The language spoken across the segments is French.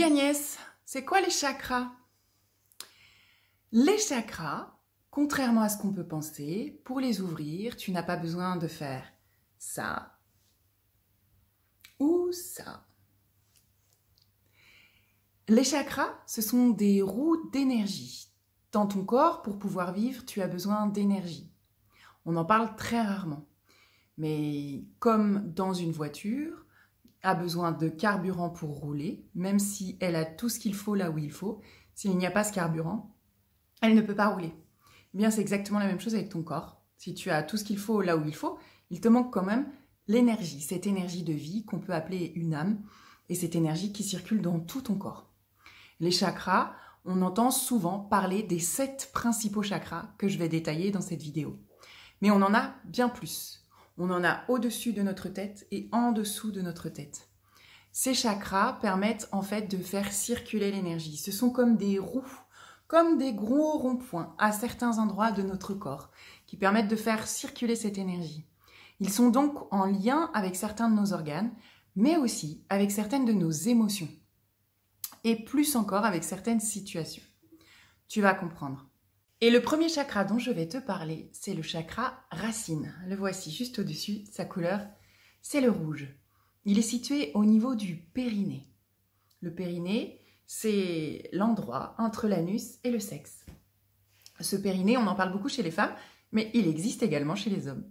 Salut Agnès, c'est quoi les chakras? Les chakras, contrairement à ce qu'on peut penser, pour les ouvrir, tu n'as pas besoin de faire ça ou ça. Les chakras, ce sont des roues d'énergie. Dans ton corps, pour pouvoir vivre, tu as besoin d'énergie. On en parle très rarement. Mais comme dans une voiture, a besoin de carburant pour rouler, même si elle a tout ce qu'il faut là où il faut, s'il n'y a pas ce carburant, elle ne peut pas rouler. Eh bien, c'est exactement la même chose avec ton corps. Si tu as tout ce qu'il faut là où il te manque quand même l'énergie, cette énergie de vie qu'on peut appeler une âme, et cette énergie qui circule dans tout ton corps. Les chakras, on entend souvent parler des 7 principaux chakras que je vais détailler dans cette vidéo. Mais on en a bien plus. On en a au-dessus de notre tête et en dessous de notre tête. Ces chakras permettent en fait de faire circuler l'énergie. Ce sont comme des roues, comme des gros ronds-points à certains endroits de notre corps qui permettent de faire circuler cette énergie. Ils sont donc en lien avec certains de nos organes, mais aussi avec certaines de nos émotions. Et plus encore avec certaines situations. Tu vas comprendre. Et le premier chakra dont je vais te parler, c'est le chakra racine. Le voici juste au-dessus, sa couleur, c'est le rouge. Il est situé au niveau du périnée. Le périnée, c'est l'endroit entre l'anus et le sexe. Ce périnée, on en parle beaucoup chez les femmes, mais il existe également chez les hommes.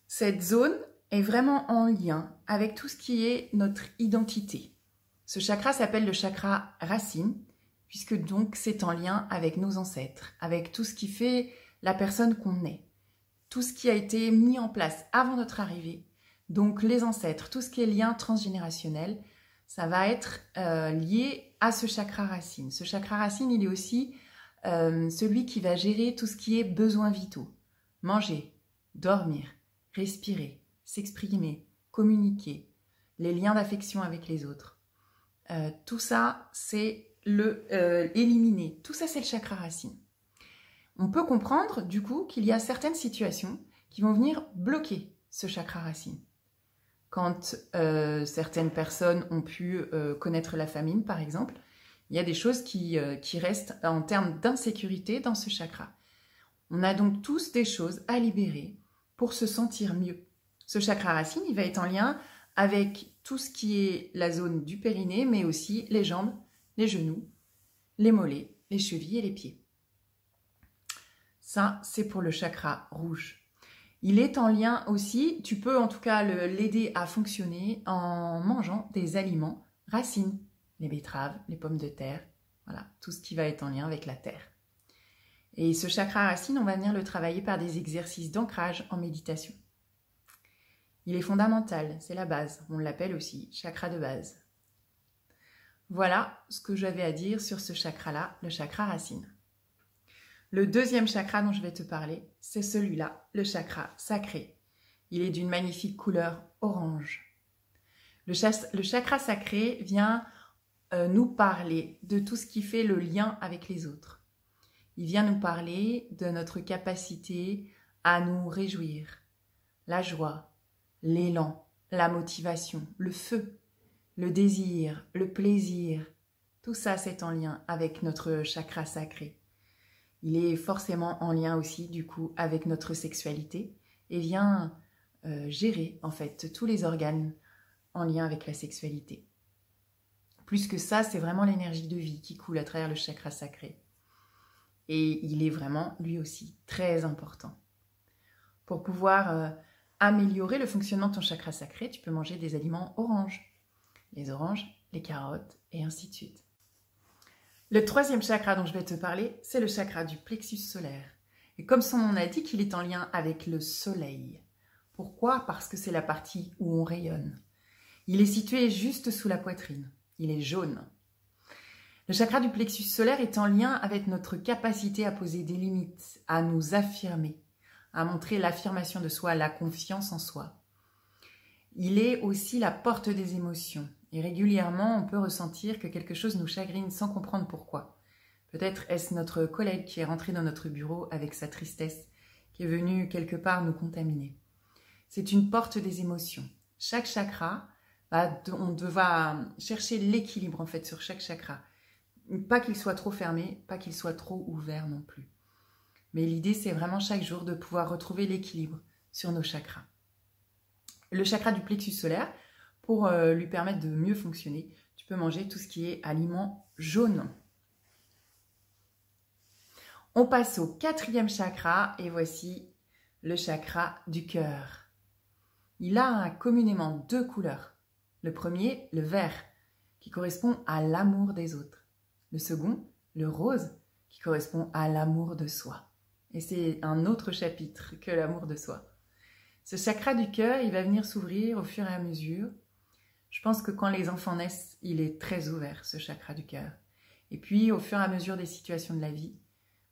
Cette zone est vraiment en lien avec tout ce qui est notre identité. Ce chakra s'appelle le chakra racine, puisque donc c'est en lien avec nos ancêtres, avec tout ce qui fait la personne qu'on est, tout ce qui a été mis en place avant notre arrivée, donc les ancêtres, tout ce qui est lien transgénérationnel, ça va être lié à ce chakra racine. Ce chakra racine, il est aussi celui qui va gérer tout ce qui est besoins vitaux, manger, dormir, respirer, s'exprimer, communiquer, les liens d'affection avec les autres. Tout ça, c'est éliminer. Tout ça, c'est le chakra racine. On peut comprendre, du coup, qu'il y a certaines situations qui vont venir bloquer ce chakra racine. Quand certaines personnes ont pu connaître la famine, par exemple, il y a des choses qui restent en termes d'insécurité dans ce chakra. On a donc tous des choses à libérer pour se sentir mieux. Ce chakra racine, il va être en lien avec tout ce qui est la zone du périnée, mais aussi les jambes, les genoux, les mollets, les chevilles et les pieds. Ça, c'est pour le chakra rouge. Il est en lien aussi, tu peux en tout cas l'aider à fonctionner en mangeant des aliments racines, les betteraves, les pommes de terre, voilà, tout ce qui va être en lien avec la terre. Et ce chakra racine, on va venir le travailler par des exercices d'ancrage en méditation. Il est fondamental, c'est la base, on l'appelle aussi chakra de base. Voilà ce que j'avais à dire sur ce chakra-là, le chakra racine. Le deuxième chakra dont je vais te parler, c'est celui-là, le chakra sacré. Il est d'une magnifique couleur orange. Le chakra sacré vient nous parler de tout ce qui fait le lien avec les autres. Il vient nous parler de notre capacité à nous réjouir, la joie, l'élan, la motivation, le feu, le désir, le plaisir, tout ça c'est en lien avec notre chakra sacré. Il est forcément en lien aussi du coup avec notre sexualité et vient gérer en fait tous les organes en lien avec la sexualité. Plus que ça, c'est vraiment l'énergie de vie qui coule à travers le chakra sacré. Et il est vraiment lui aussi très important. Pour pouvoir améliorer le fonctionnement de ton chakra sacré, tu peux manger des aliments oranges. Les oranges, les carottes et ainsi de suite. Le troisième chakra dont je vais te parler, c'est le chakra du plexus solaire. Et comme son nom l'indique, il est en lien avec le soleil. Pourquoi? Parce que c'est la partie où on rayonne. Il est situé juste sous la poitrine. Il est jaune. Le chakra du plexus solaire est en lien avec notre capacité à poser des limites, à nous affirmer, à montrer l'affirmation de soi, la confiance en soi. Il est aussi la porte des émotions. Et régulièrement, on peut ressentir que quelque chose nous chagrine sans comprendre pourquoi. Peut-être est-ce notre collègue qui est rentré dans notre bureau avec sa tristesse, qui est venu quelque part nous contaminer. C'est une porte des émotions. Chaque chakra On va chercher l'équilibre en fait sur chaque chakra. Pas qu'il soit trop fermé, pas qu'il soit trop ouvert non plus. Mais l'idée, c'est vraiment chaque jour de pouvoir retrouver l'équilibre sur nos chakras. Le chakra du plexus solaire, pour lui permettre de mieux fonctionner, tu peux manger tout ce qui est aliments jaunes. On passe au 4e chakra et voici le chakra du cœur. Il a communément 2 couleurs. Le premier, le vert, qui correspond à l'amour des autres. Le second, le rose, qui correspond à l'amour de soi. Et c'est un autre chapitre que l'amour de soi. Ce chakra du cœur, il va venir s'ouvrir au fur et à mesure. Je pense que quand les enfants naissent, il est très ouvert, ce chakra du cœur. Et puis, au fur et à mesure des situations de la vie,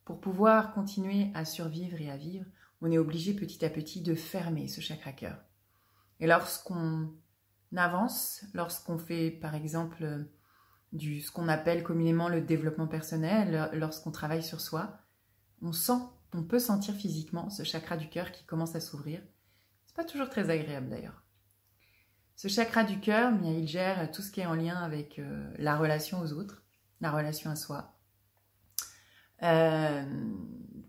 pour pouvoir continuer à survivre et à vivre, on est obligé petit à petit de fermer ce chakra cœur. Et lorsqu'on avance, lorsqu'on fait par exemple ce qu'on appelle communément le développement personnel, lorsqu'on travaille sur soi, on peut sentir physiquement ce chakra du cœur qui commence à s'ouvrir. C'est pas toujours très agréable d'ailleurs. Ce chakra du cœur, il gère tout ce qui est en lien avec la relation aux autres, la relation à soi.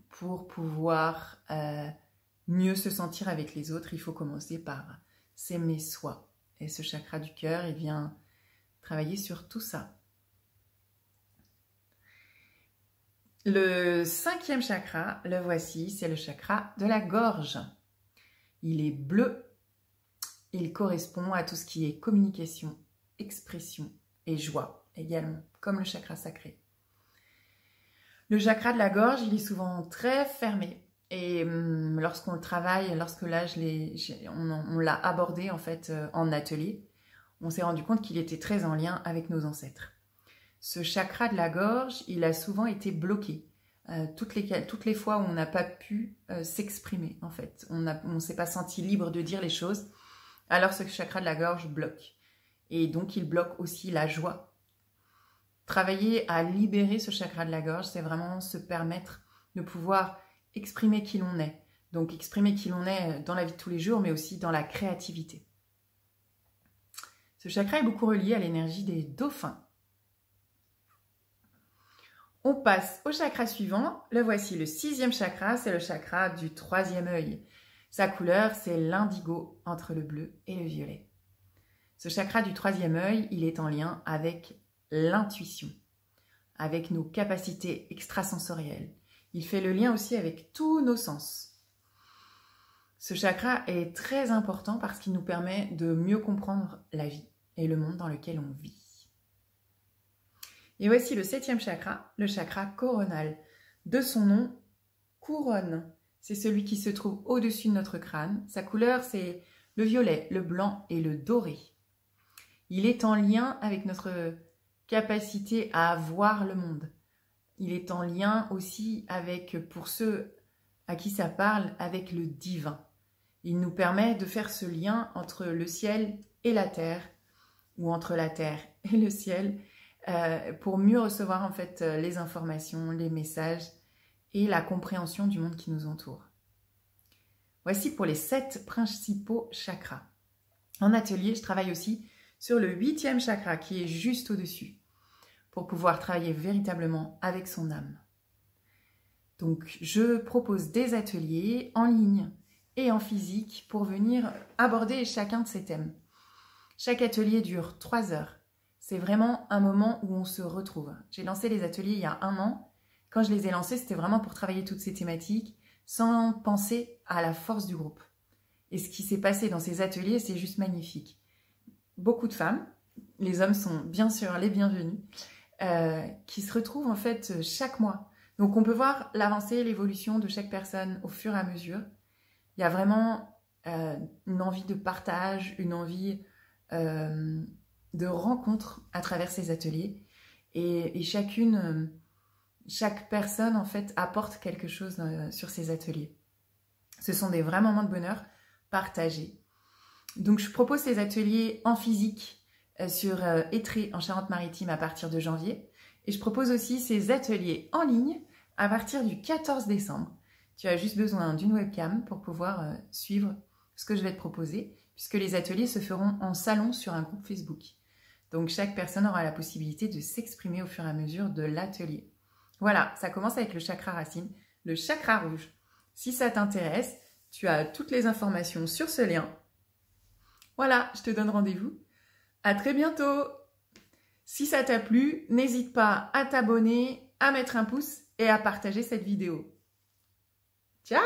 Pour pouvoir mieux se sentir avec les autres, il faut commencer par s'aimer soi. Et ce chakra du cœur, il vient travailler sur tout ça. Le 5e chakra, le voici, c'est le chakra de la gorge. Il est bleu. Il correspond à tout ce qui est communication, expression et joie également, comme le chakra sacré. Le chakra de la gorge, il est souvent très fermé. Et lorsqu'on le travaille, lorsque là, on l'a abordé en fait en atelier, on s'est rendu compte qu'il était très en lien avec nos ancêtres. Ce chakra de la gorge, il a souvent été bloqué. Toutes les fois où on n'a pas pu s'exprimer, en fait. On ne s'est pas senti libre de dire les choses. Alors ce chakra de la gorge bloque. Et donc, il bloque aussi la joie. Travailler à libérer ce chakra de la gorge, c'est vraiment se permettre de pouvoir exprimer qui l'on est. Donc, exprimer qui l'on est dans la vie de tous les jours, mais aussi dans la créativité. Ce chakra est beaucoup relié à l'énergie des dauphins. On passe au chakra suivant. Le voici, le 6e chakra, c'est le chakra du 3e œil. Sa couleur, c'est l'indigo entre le bleu et le violet. Ce chakra du 3e œil, il est en lien avec l'intuition, avec nos capacités extrasensorielles. Il fait le lien aussi avec tous nos sens. Ce chakra est très important parce qu'il nous permet de mieux comprendre la vie et le monde dans lequel on vit. Et voici le 7e chakra, le chakra coronal. De son nom, couronne. C'est celui qui se trouve au-dessus de notre crâne. Sa couleur, c'est le violet, le blanc et le doré. Il est en lien avec notre capacité à voir le monde. Il est en lien aussi avec, pour ceux à qui ça parle, avec le divin. Il nous permet de faire ce lien entre le ciel et la terre, ou entre la terre et le ciel, pour mieux recevoir en fait les informations, les messages et la compréhension du monde qui nous entoure. Voici pour les 7 principaux chakras. En atelier, je travaille aussi sur le 8e chakra qui est juste au-dessus, pour pouvoir travailler véritablement avec son âme. Donc, je propose des ateliers en ligne et en physique pour venir aborder chacun de ces thèmes. Chaque atelier dure 3 heures. C'est vraiment un moment où on se retrouve. J'ai lancé les ateliers il y a 1 an. Quand je les ai lancés, c'était vraiment pour travailler toutes ces thématiques sans penser à la force du groupe. Et ce qui s'est passé dans ces ateliers, c'est juste magnifique. Beaucoup de femmes, les hommes sont bien sûr les bienvenus, qui se retrouvent en fait chaque mois. Donc on peut voir l'avancée, l'évolution de chaque personne au fur et à mesure. Il y a vraiment une envie de partage, une envie de rencontre à travers ces ateliers. Et chaque personne en fait apporte quelque chose sur ces ateliers. Ce sont des vrais moments de bonheur partagés. Donc je propose ces ateliers en physique sur Étré en Charente-Maritime à partir de janvier. Et je propose aussi ces ateliers en ligne à partir du 14 décembre. Tu as juste besoin d'une webcam pour pouvoir suivre ce que je vais te proposer, puisque les ateliers se feront en salon sur un groupe Facebook. Donc chaque personne aura la possibilité de s'exprimer au fur et à mesure de l'atelier. Voilà, ça commence avec le chakra racine, le chakra rouge. Si ça t'intéresse, tu as toutes les informations sur ce lien. Voilà, je te donne rendez-vous. À très bientôt. Si ça t'a plu, n'hésite pas à t'abonner, à mettre un pouce et à partager cette vidéo. Ciao!